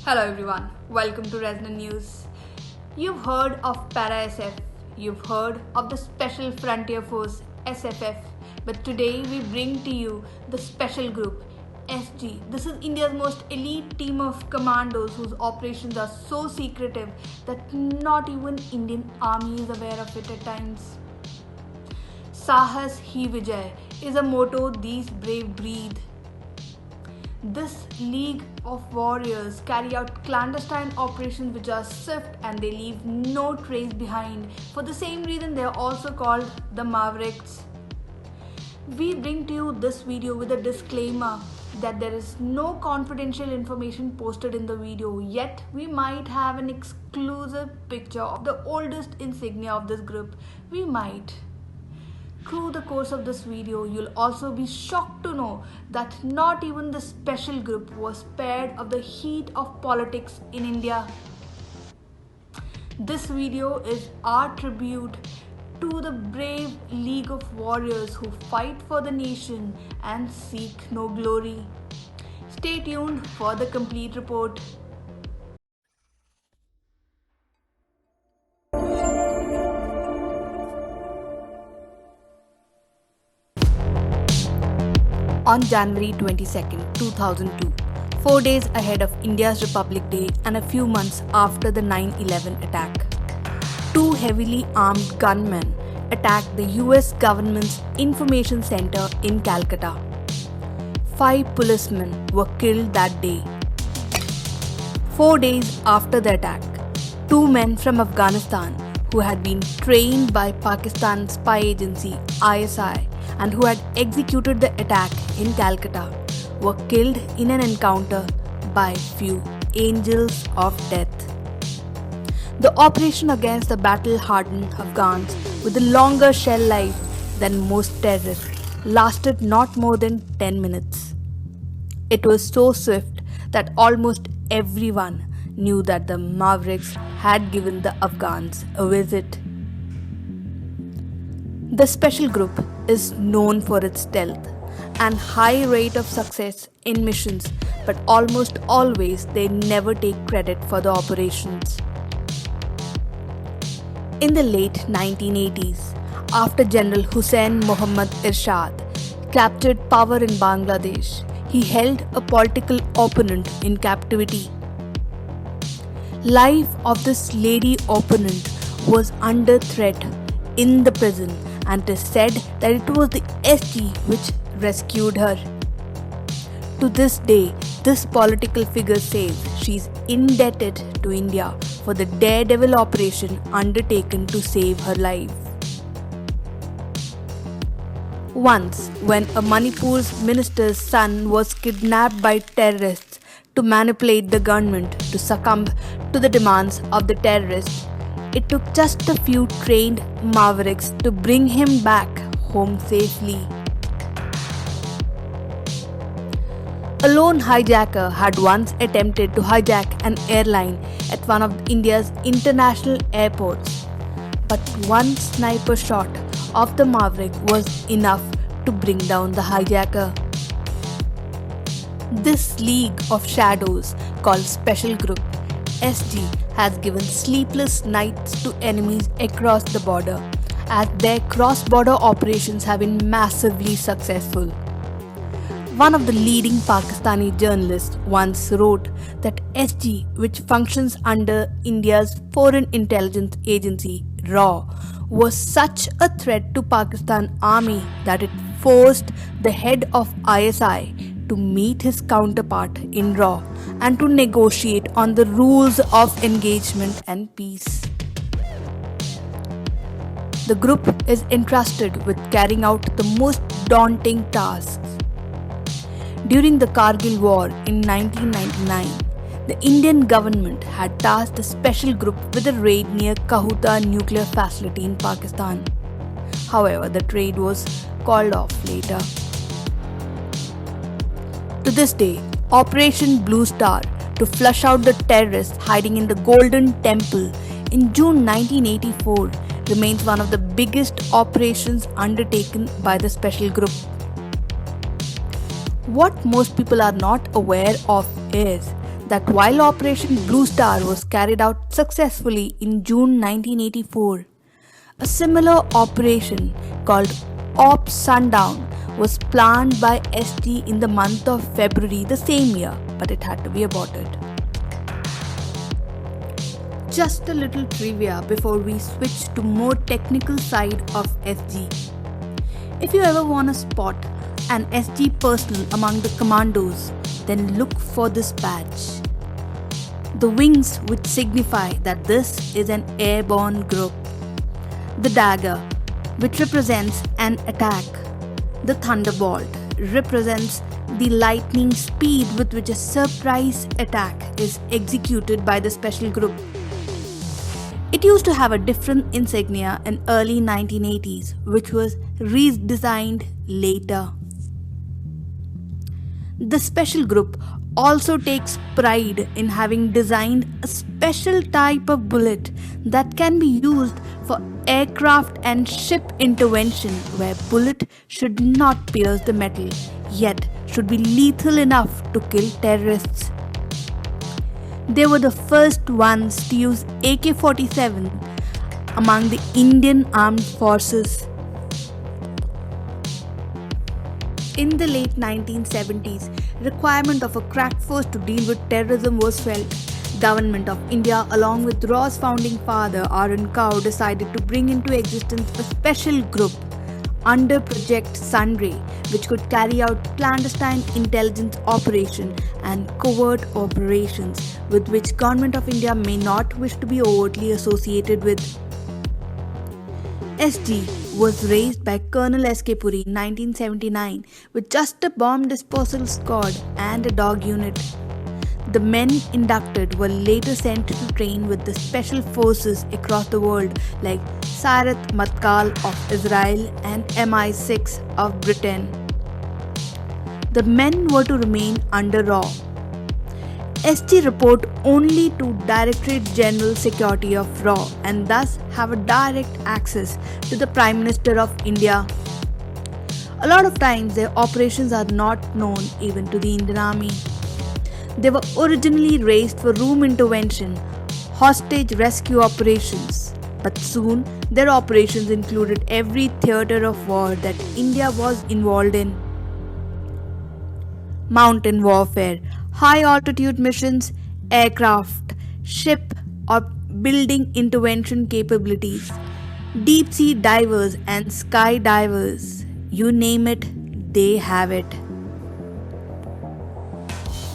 Hello everyone, welcome to Resonant News. You've heard of Para SF, you've heard of the Special Frontier Force SFF, but today we bring to you the Special Group SG. This is India's most elite team of commandos whose operations are so secretive that not even Indian Army is aware of it at times. Sahas Hi Vijay is a motto these brave breathe. This league of warriors carry out clandestine operations which are swift and they leave no trace behind. For the same reason, they are also called the Mavericks. We bring to you this video with a disclaimer that there is no confidential information posted in the video, yet we might have an exclusive picture of the oldest insignia of this group. We might. Through the course of this video, you'll also be shocked to know that not even the special group was spared of the heat of politics in India. This video is our tribute to the brave League of Warriors who fight for the nation and seek no glory. Stay tuned for the complete report. On January 22, 2002, 4 days ahead of India's Republic Day and a few months after the 9/11 attack, two heavily armed gunmen attacked the US government's information center in Calcutta. 5 policemen were killed that day. 4 days after the attack, 2 men from Afghanistan who had been trained by Pakistan's spy agency ISI and who had executed the attack in Calcutta were killed in an encounter by few angels of death. The operation against the battle-hardened Afghans with a longer shell life than most terrorists lasted not more than 10 minutes. It was so swift that almost everyone knew that the Mavericks had given the Afghans a visit. The special group is known for its stealth and high rate of success in missions, but almost always they never take credit for the operations. In the late 1980s, after General Hussain Mohammad Irshad captured power in Bangladesh, he held a political opponent in captivity. Life of this lady opponent was under threat in the prison, and it is said that it was the SG which rescued her. To this day, this political figure says she is indebted to India for the daredevil operation undertaken to save her life. Once, when a Manipur's minister's son was kidnapped by terrorists to manipulate the government to succumb to the demands of the terrorists, it took just a few trained mavericks to bring him back home safely. A lone hijacker had once attempted to hijack an airline at one of India's international airports, but one sniper shot of the maverick was enough to bring down the hijacker. This League of Shadows, called Special Group SG, has given sleepless nights to enemies across the border, as their cross-border operations have been massively successful. One of the leading Pakistani journalists once wrote that SG, which functions under India's Foreign Intelligence Agency RAW, was such a threat to Pakistan Army that it forced the head of ISI to meet his counterpart in RAW and to negotiate on the rules of engagement and peace. The group is entrusted with carrying out the most daunting tasks. During the Kargil War in 1999, the Indian government had tasked the special group with a raid near Kahuta nuclear facility in Pakistan. However, the raid was called off later. To this day, Operation Blue Star to flush out the terrorists hiding in the Golden Temple in June 1984 remains one of the biggest operations undertaken by the special group. What most people are not aware of is that while Operation Blue Star was carried out successfully in June 1984, a similar operation called Op Sundown was planned by SG in the month of February the same year, but it had to be aborted. Just a little trivia before we switch to more technical side of SG. If you ever want to spot an SG personnel among the commandos, then look for this badge. The wings which signify that this is an airborne group. The dagger, which represents an attack. The thunderbolt represents the lightning speed with which a surprise attack is executed by the special group. It used to have a different insignia in early 1980s, which was redesigned later. The special group also takes pride in having designed a special type of bullet that can be used for aircraft and ship intervention, where bullet should not pierce the metal, yet should be lethal enough to kill terrorists. They were the first ones to use AK-47 among the Indian Armed Forces. In the late 1970s, requirement of a crack force to deal with terrorism was felt. Government of India, along with RAW's founding father R.N. Kao, decided to bring into existence a special group under Project Sunray, which could carry out clandestine intelligence operation and covert operations with which Government of India may not wish to be overtly associated with. SG was raised by Colonel S.K. Puri in 1979 with just a bomb disposal squad and a dog unit. The men inducted were later sent to train with the special forces across the world like Sayeret Matkal of Israel and MI6 of Britain. The men were to remain under RAW. SG report only to Directorate General Security of RAW and thus have a direct access to the Prime Minister of India. A lot of times their operations are not known even to the Indian Army. They were originally raised for room intervention, hostage rescue operations, but soon their operations included every theatre of war that India was involved in. Mountain warfare, high altitude missions, aircraft, ship or building intervention capabilities, deep sea divers and skydivers, you name it, they have it.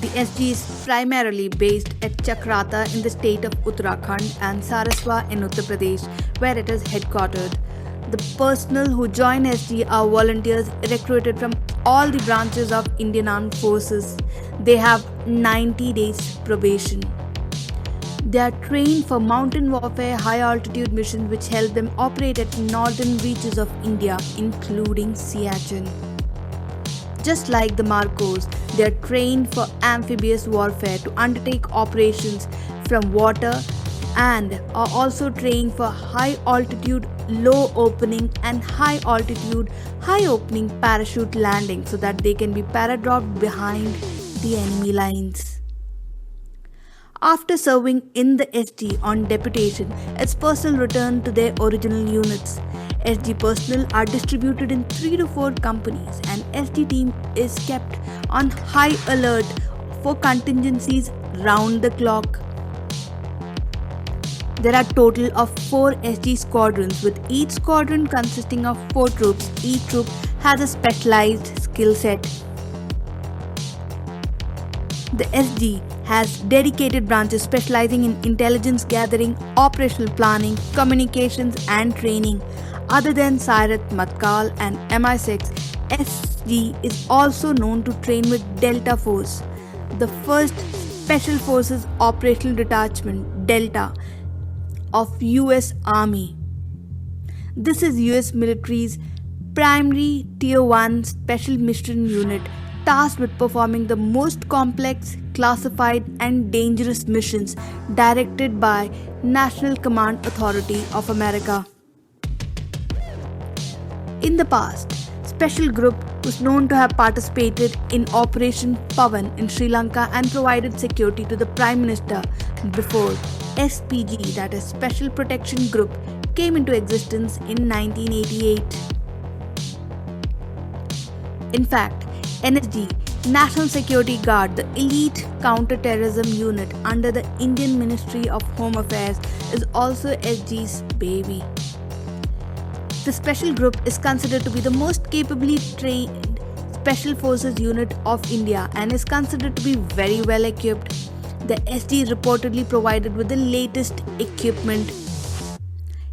The SG is primarily based at Chakrata in the state of Uttarakhand and Saraswat in Uttar Pradesh, where it is headquartered. The personnel who join SG are volunteers recruited from all the branches of Indian Armed Forces. They have 90 days probation. They are trained for mountain warfare, high altitude missions which help them operate at northern reaches of India, including Siachen. Just like the Marcos, they are trained for amphibious warfare to undertake operations from water and are also trained for high altitude, low opening and high altitude, high opening parachute landing so that they can be paradropped behind the enemy lines. After serving in the SG on deputation, its personnel return to their original units. SG personnel are distributed in 3 to 4 companies and SG team is kept on high alert for contingencies round the clock. There are total of 4 SG squadrons with each squadron consisting of 4 troops. Each troop has a specialized skill set. The SG has dedicated branches specializing in intelligence gathering, operational planning, communications and training. Other than Sayeret Matkal and MI6, SG is also known to train with Delta Force, the first Special Forces Operational Detachment, Delta, of US Army. This is US military's primary Tier 1 Special Mission Unit tasked with performing the most complex, classified and dangerous missions directed by National Command Authority of America. In the past, Special Group who's known to have participated in Operation Pavan in Sri Lanka and provided security to the Prime Minister before SPG, that is Special Protection Group, came into existence in 1988. In fact, NSG, National Security Guard, the elite counter-terrorism unit under the Indian Ministry of Home Affairs, is also SG's baby. The special group is considered to be the most capably trained special forces unit of India and is considered to be very well equipped. The SG is reportedly provided with the latest equipment.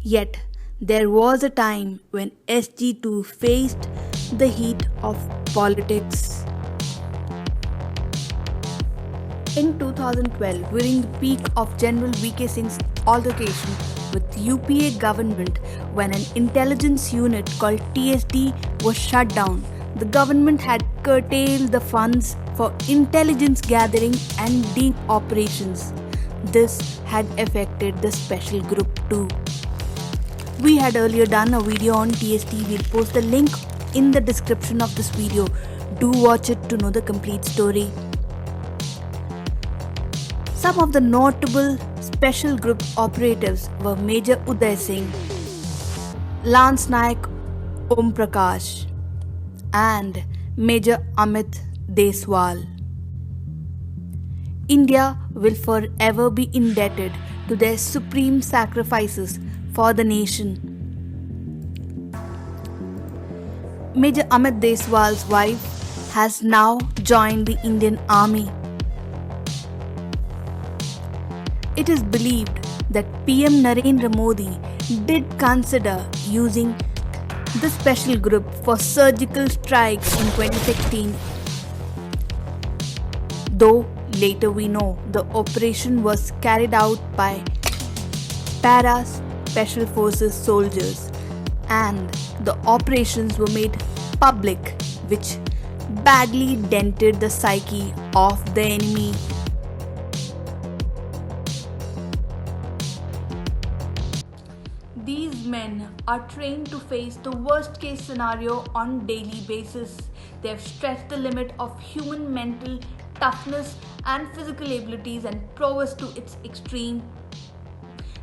Yet, there was a time when SG2 faced the heat of politics. In 2012, during the peak of General VK Singh's altercation with UPA government, when an intelligence unit called TSD was shut down, the government had curtailed the funds for intelligence gathering and deep operations. This had affected the special group too. We had earlier done a video on TSD. We'll post the link in the description of this video. Do watch it to know the complete story. Some of the notable special group operatives were Major Uday Singh, Lance Naik Om Prakash, and Major Amit Deswal. India will forever be indebted to their supreme sacrifices for the nation. Major Amit Deswal's wife has now joined the Indian Army. It is believed that PM Narendra Modi did consider using the special group for surgical strikes in 2016. Though later we know the operation was carried out by para special forces soldiers and the operations were made public, which badly dented the psyche of the enemy. These men are trained to face the worst case scenario on daily basis. They have stretched the limit of human mental toughness and physical abilities and prowess to its extreme.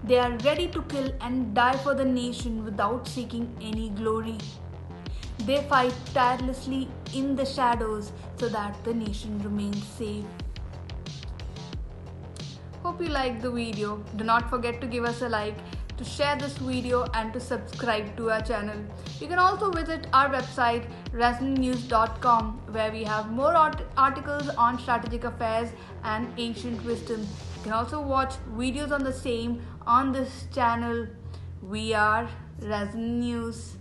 They are ready to kill and die for the nation without seeking any glory. They fight tirelessly in the shadows so that the nation remains safe. Hope you liked the video. Do not forget to give us a like, to share this video and to subscribe to our channel. You can also visit our website resonantnews.com, where we have more articles on strategic affairs and ancient wisdom. You can also watch videos on the same on this channel. We are Resonant News.